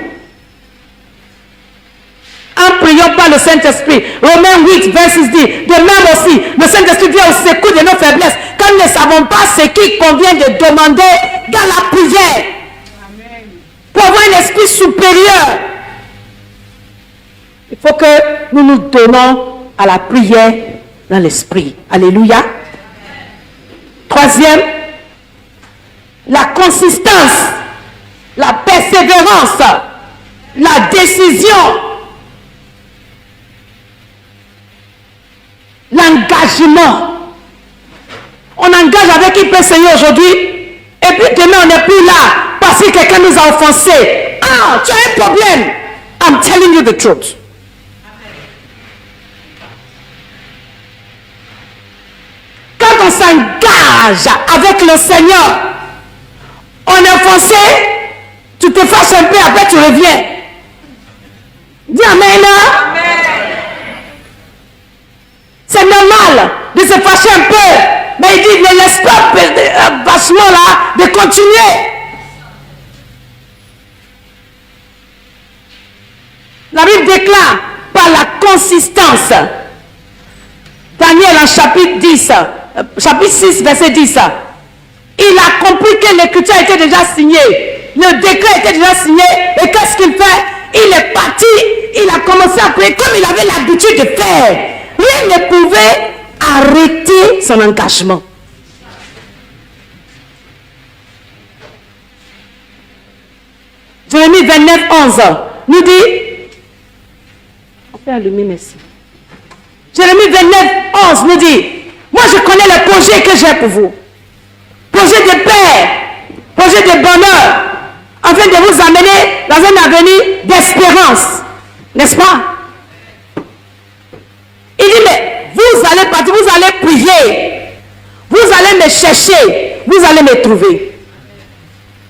le Saint-Esprit. Romains 8, verset 10. De même aussi, le Saint-Esprit vient au secours de nos faiblesses, quand nous ne savons pas ce qu'il convient de demander dans la prière. Amen. Pour avoir un esprit supérieur, il faut que nous nous donnons à la prière dans l'esprit. Alléluia. Troisième, la consistance, la persévérance, la décision, l'engagement. On engage avec qui peut Seigneur aujourd'hui, et puis demain on n'est plus là parce que quelqu'un nous a offensés. Ah, tu as un problème. I'm telling you the truth. Quand on s'engage avec le Seigneur, on est offensé, tu te fâches un peu, après tu reviens. Dis amen. C'est normal de se fâcher un peu, mais il dit ne laisse pas vachement là de continuer. La Bible déclare par la consistance. Daniel en chapitre 10, chapitre 6, verset 10. Il a compris que l'écriture était déjà signée. Le décret était déjà signé. Et qu'est-ce qu'il fait? Il est parti. Il a commencé à prier comme il avait l'habitude de faire. Rien ne pouvait arrêter son engagement. Jérémie 29, 11 nous dit, on peut allumer, merci. Jérémie 29, 11 nous dit, moi je connais les projets que j'ai pour vous. Projet de paix, projet de bonheur, afin de vous amener dans un avenir d'espérance. N'est-ce pas? Il dit, mais vous allez partir, vous allez prier, vous allez me chercher, vous allez me trouver.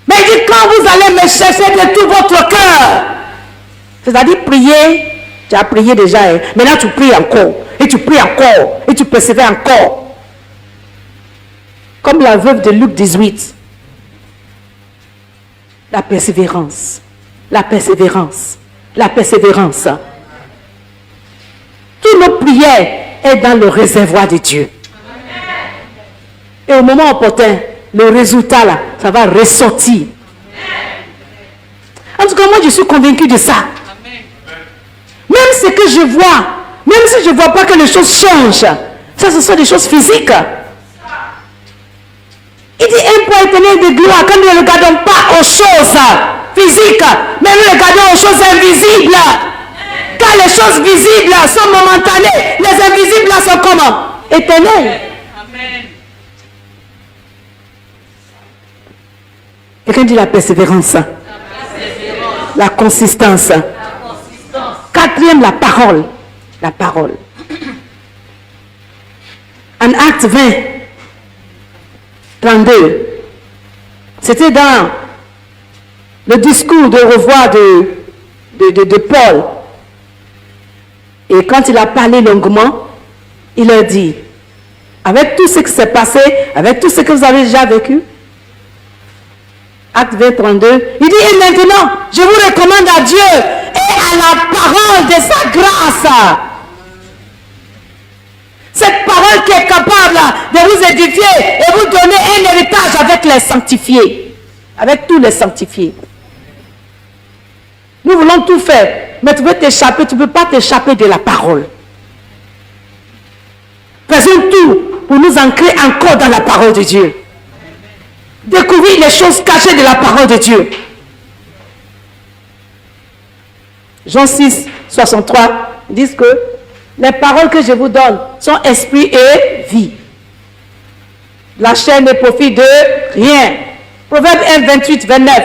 Mais il dit, quand vous allez me chercher de tout votre cœur, c'est-à-dire prier, tu as prié déjà, hein? Maintenant tu pries encore, et tu pries encore, et tu persévères encore. Comme la veuve de Luc 18. La persévérance, la persévérance, la persévérance. Toutes nos prières sont dans le réservoir de Dieu. Et au moment opportun, le résultat là, ça va ressortir. En tout cas, moi je suis convaincu de ça. Même ce que je vois, même si je ne vois pas que les choses changent, ça ce sont des choses physiques. Il dit un point éternel de gloire quand nous ne regardons pas aux choses physiques, mais nous regardons aux choses invisibles. Car les choses visibles sont momentanées, les invisibles sont comment? Éternelles. Amen. Quelqu'un dit la persévérance. La consistance. Quatrième, la parole. La parole. En Acte 20, 32, c'était dans le discours de revoir de Paul. Et quand il a parlé longuement, il leur dit, avec tout ce qui s'est passé, avec tout ce que vous avez déjà vécu, Acte 20, 32, il dit, et maintenant, je vous recommande à Dieu et à la parole de sa grâce. Cette parole qui est capable de vous édifier et vous donner un héritage avec les sanctifiés. Avec tous les sanctifiés. Nous voulons tout faire. Mais tu veux t'échapper, tu ne peux pas t'échapper de la parole. Faisons tout pour nous ancrer encore dans la parole de Dieu. Découvrir les choses cachées de la parole de Dieu. Jean 6, 63 disent que les paroles que je vous donne sont esprit et vie. La chair ne profite de rien. Proverbe 1, 28, 29.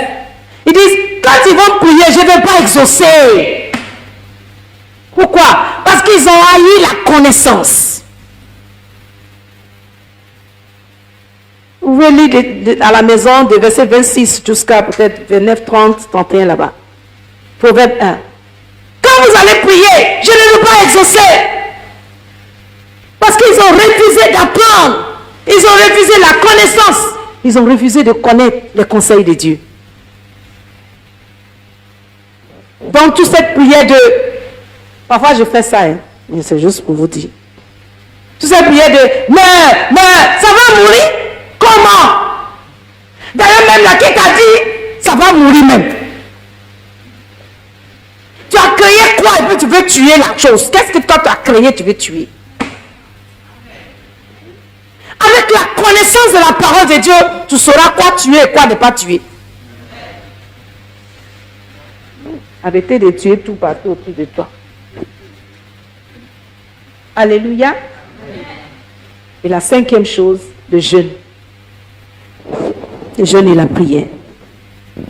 Ils disent, quand ils vont prier, je ne vais pas exaucer. Pourquoi? Parce qu'ils ont haï la connaissance. Vous pouvez lire à la maison de verset 26 jusqu'à peut-être 29, 30, 31 là-bas. Proverbe 1. Quand vous allez prier, je ne veux pas exaucer. Parce qu'ils ont refusé d'apprendre. Ils ont refusé la connaissance. Ils ont refusé de connaître les conseils de Dieu. Donc toute cette prière de Parfois, je fais ça, hein. Mais c'est juste pour vous dire. Tous ces prières de mais, ça va mourir? Comment? D'ailleurs, même là qui t'a dit, ça va mourir même. Tu as créé quoi et puis tu veux tuer la chose? Qu'est-ce que toi tu as créé, tu veux tuer? Avec la connaissance de la parole de Dieu, tu sauras quoi tuer et quoi ne pas tuer. Arrêtez de tuer tout partout autour de toi. Alléluia. Et la cinquième chose, le jeûne. Le jeûne et la prière.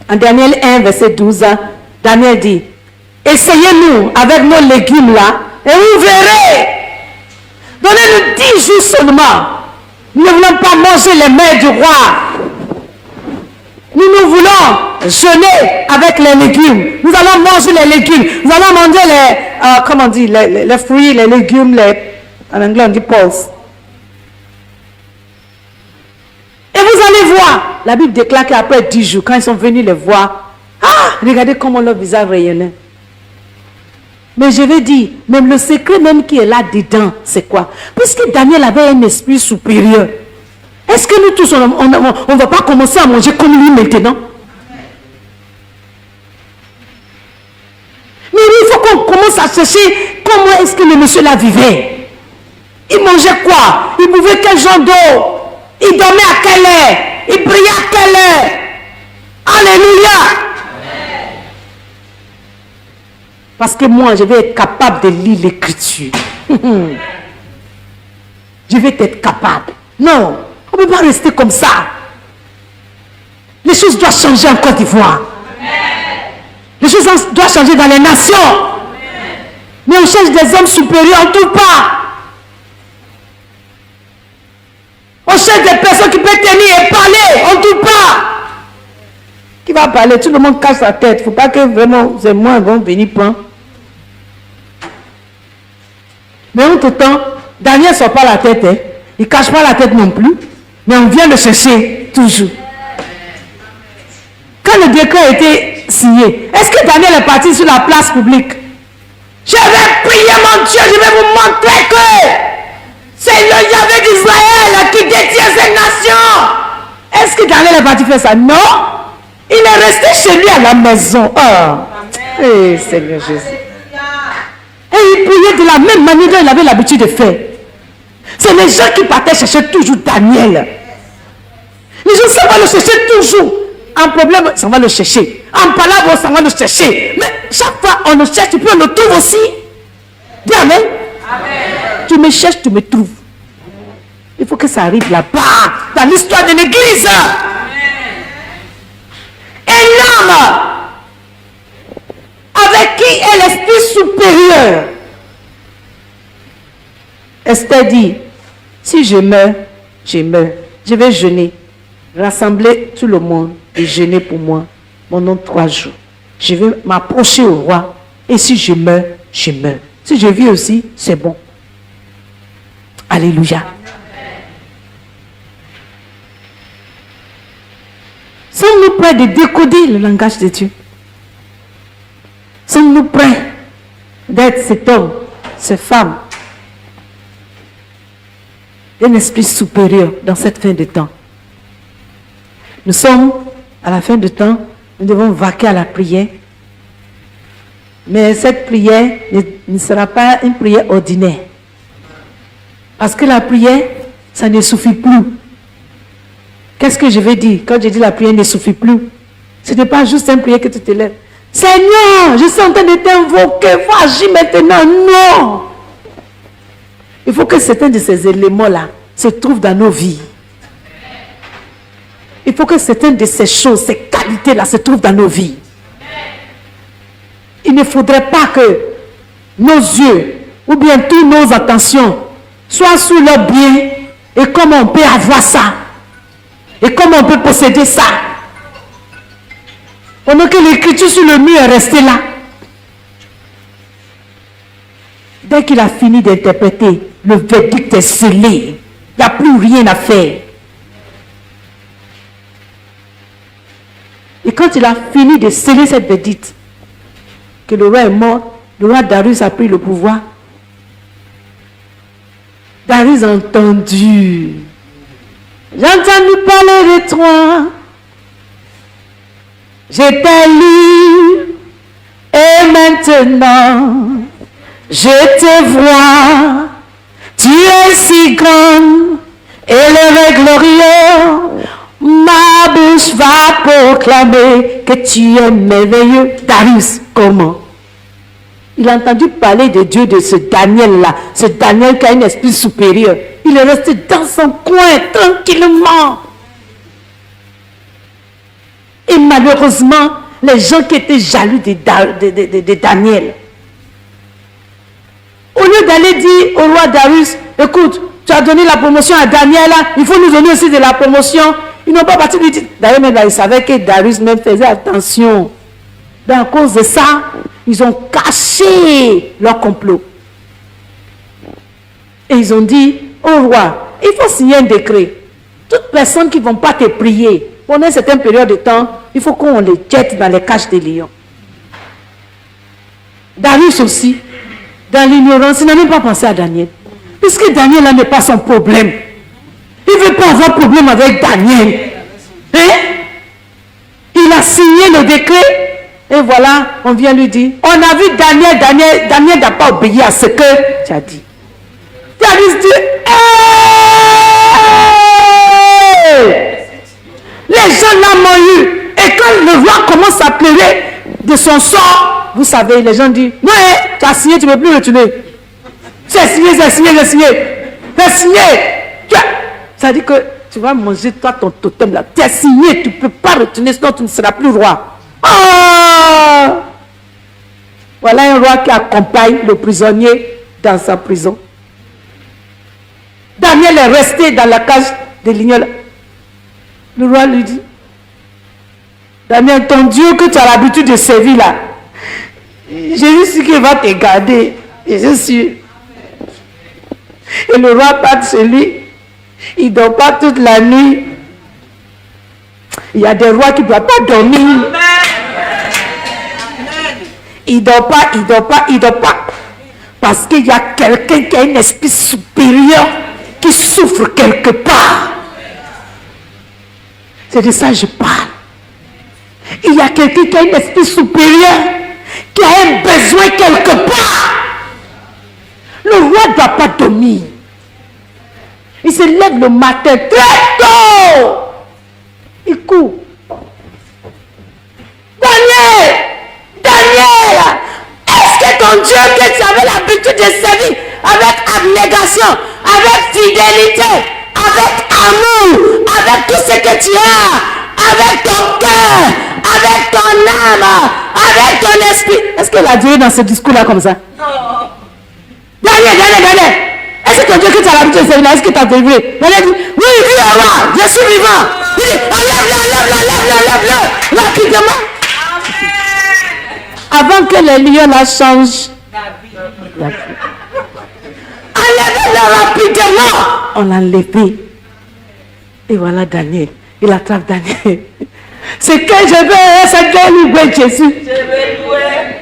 En Daniel 1, verset 12, Daniel dit, essayez-nous avec nos légumes là, et vous verrez. Donnez-nous 10 jours seulement. Nous ne voulons pas manger les mets du roi. Nous voulons jeûner avec les légumes. Nous allons manger les légumes. Nous allons manger les, comment on dit, les fruits, les légumes, en anglais on dit pulse. Et vous allez voir, la Bible déclare qu'après 10 jours, quand ils sont venus les voir, regardez comment leur visage rayonnait. Mais je vais dire, même le secret même qui est là dedans, c'est quoi? Puisque Daniel avait un esprit supérieur. Est-ce que nous tous, on ne va pas commencer à manger comme lui maintenant? Mais il faut qu'on commence à chercher comment est-ce que le monsieur là vivait. Il mangeait quoi? Il buvait quel genre d'eau? Il dormait à quelle heure? Il priait à quelle heure? Alléluia! Parce que moi, je vais être capable de lire l'écriture. Je vais être capable. Non, on ne peut pas rester comme ça. Les choses doivent changer en Côte d'Ivoire. Les choses doivent changer dans les nations. Mais on cherche des hommes supérieurs, on ne trouve pas. On cherche des personnes qui peuvent tenir et parler, on ne trouve pas. Qui va parler? Tout le monde cache sa tête. Il ne faut pas que vraiment, c'est moi, ils vont venir prendre. Mais entre-temps, Daniel ne sort pas la tête. Hein. Il ne cache pas la tête non plus. Mais on vient le chercher toujours. Quand le décret a été signé, est-ce que Daniel est parti sur la place publique? Je vais prier mon Dieu, je vais vous montrer que c'est le Yahvé d'Israël qui détient cette nation. Est-ce que Daniel est parti faire ça? Non. Il est resté chez lui à la maison. Oh, hey, Seigneur Jésus. Et il priait de la même manière qu'il avait l'habitude de faire. C'est les gens qui partaient chercher toujours Daniel. Les gens, ça va le chercher toujours. Un problème, ça va le chercher. En palabre, ça va le chercher. Mais chaque fois, on le cherche, et puis on le trouve aussi. Dis amen. Amen. Tu me cherches, tu me trouves. Il faut que ça arrive là-bas, dans l'histoire de l'église. Un homme avec qui est l'esprit supérieur. Esther dit, si je meurs, je meurs. Je vais jeûner, rassembler tout le monde et jeûner pour moi pendant 3 jours. Je vais m'approcher au roi et si je meurs, je meurs. Si je vis aussi, c'est bon. Alléluia. Sommes-nous prêts de décoder le langage de Dieu? Sommes-nous prêts d'être cet homme, cette femme, d'un esprit supérieur dans cette fin de temps? Nous sommes à la fin de temps, nous devons vaquer à la prière. Mais cette prière ne sera pas une prière ordinaire. Parce que la prière, ça ne suffit plus. Qu'est-ce que je vais dire quand je dis la prière ne suffit plus? Ce n'est pas juste une prière que tu te lèves. Seigneur, je suis en train de t'invoquer, il faut agir maintenant. Non! Il faut que certains de ces éléments-là se trouvent dans nos vies. Il faut que certaines de ces choses, ces qualités-là se trouvent dans nos vies. Il ne faudrait pas que nos yeux, ou bien toutes nos attentions, soient sur leurs biens et comment on peut avoir ça. Et comment on peut posséder ça. Pendant que l'écriture sur le mur est restée là. Dès qu'il a fini d'interpréter, le verdict est scellé. Il n'y a plus rien à faire. Et quand il a fini de sceller cette verdict, que le roi est mort, le roi Darius a pris le pouvoir. Darius a entendu. J'ai entendu parler de toi. J'étais libre. Et maintenant, je te vois. Tu es si grande. Élevé glorieux. Ma bouche va proclamer que tu es merveilleux. Darius, comment? Il a entendu parler de Dieu, de ce Daniel-là. Ce Daniel qui a un esprit supérieur. Il est resté dans son coin, tranquillement. Et malheureusement, les gens qui étaient jaloux de Daniel, au lieu d'aller dire au roi Darius, écoute, tu as donné la promotion à Daniel, là, il faut nous donner aussi de la promotion. Ils n'ont pas parti lui dire. D'ailleurs, même là, ils savaient que Darius même faisait attention. Donc, à cause de ça, ils ont caché leur complot. Et ils ont dit au roi, il faut signer un décret. Toutes personnes qui ne vont pas te prier pendant une certaine période de temps, il faut qu'on les jette dans les cages des lions. Darius aussi, dans l'ignorance, il n'a même pas pensé à Daniel. Puisque Daniel là n'est pas son problème. Il ne veut pas avoir problème avec Daniel. Hein? Il a signé le décret. Et voilà, on vient lui dire, on a vu Daniel n'a pas obéi à ce que tu as dit. Darius dit, hey! Les gens là m'ont eu. Et quand le roi commence à pleurer de son sort, vous savez, les gens disent, ouais, tu as signé, tu ne peux plus retourner. C'est signé, c'est signé, c'est signé. C'est signé. Ça dit que tu vas manger toi ton totem là. Tu as signé, tu ne peux pas retourner, sinon tu ne seras plus roi. Oh! Voilà un roi qui accompagne le prisonnier dans sa prison. Daniel est resté dans la cage des lignons. Le roi lui dit, Daniel, ton Dieu que tu as l'habitude de servir là, Jésus dit qu'il va te garder. Et je suis. Et le roi part chez lui. Il ne dort pas toute la nuit. Il y a des rois qui ne doivent pas dormir. Il ne dort pas, il ne dort pas, il ne dort pas. Parce qu'il y a quelqu'un qui a un esprit supérieur qui souffre quelque part. C'est de ça que je parle. Il y a quelqu'un qui a un esprit supérieur qui a un besoin quelque part. Le roi ne doit pas dormir. Il se lève le matin très tôt. Il court. Daniel, est-ce que ton Dieu que tu avais l'habitude de servir avec abnégation, avec fidélité, avec amour, avec tout ce que tu as, avec ton cœur, avec ton âme, avec ton esprit, est-ce qu'il a dit dans ce discours-là comme ça? Non. Daniel, est-ce que ton Dieu que tu as l'habitude de servir, est-ce que tu as délivré? Daniel dit, oui, roi, je suis vivant. Il dit, lève-le, rapidement. Avant que les lions la changent la vie. Enlevez-le rapidement. On l'a enlevé. Et voilà Daniel. Il attrape Daniel. C'est que je veux, c'est que louer Jésus. Je vais louer.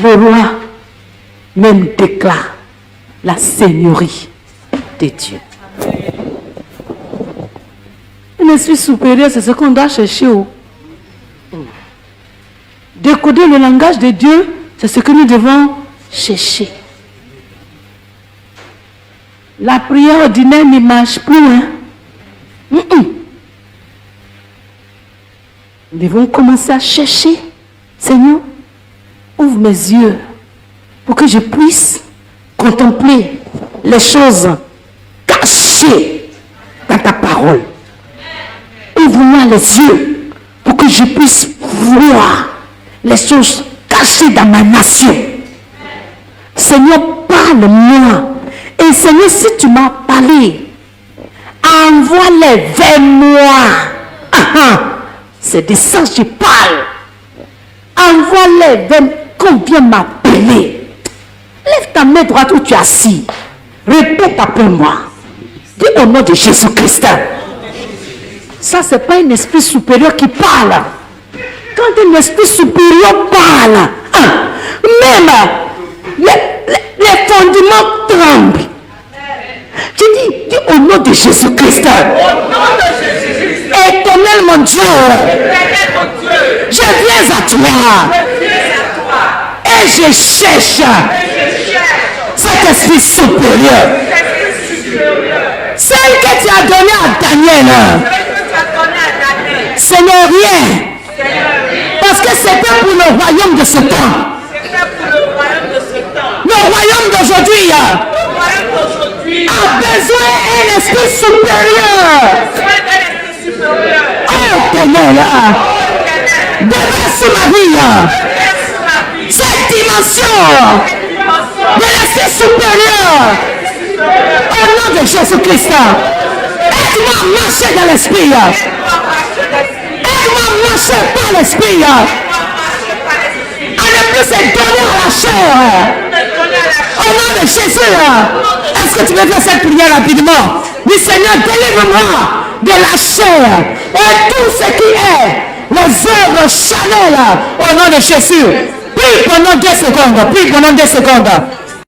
Le roi même déclare la seigneurie de Dieu. Un esprit supérieur, c'est ce qu'on doit chercher. Décoder le langage de Dieu, c'est ce que nous devons chercher. La prière ordinaire ne marche plus. Hein? Nous devons commencer à chercher. Seigneur, ouvre mes yeux pour que je puisse contempler les choses cachées dans ta parole. Ouvre-moi les yeux pour que je puisse voir les choses cachées dans ma nation. Seigneur, parle-moi. Et Seigneur, si tu m'as parlé, envoie-les vers moi. C'est de ça que je parle. Envoie-les vers qu'on vient m'appeler. Lève ta main droite où tu es assis. Répète après moi. Dis au nom de Jésus-Christ. Ça, c'est pas un esprit supérieur qui parle. Quand un esprit supérieur parle, même les fondements tremblent. Tu dis au nom de Jésus-Christ. Éternel mon Dieu, je viens à toi et je cherche cet esprit supérieur. Celle que tu as donnée à Daniel, ce n'est rien. Parce que c'était pour le royaume de ce temps. Le royaume d'aujourd'hui a besoin d'un esprit supérieur. Oh, Éternel, déverse ma vie. Cette dimension de l'esprit supérieur. Au nom de Jésus-Christ. Aide-moi à marcher dans l'esprit. Aide-moi à marcher par l'esprit. À ne plus se donner à la chair. Au nom de Jésus. Est-ce que tu veux faire cette prière rapidement? Dis Seigneur, délivre-moi de la chair et tout ce qui est les œuvres charnelles au nom de Jésus. Prie pendant 2 secondes. Prie pendant 2 secondes.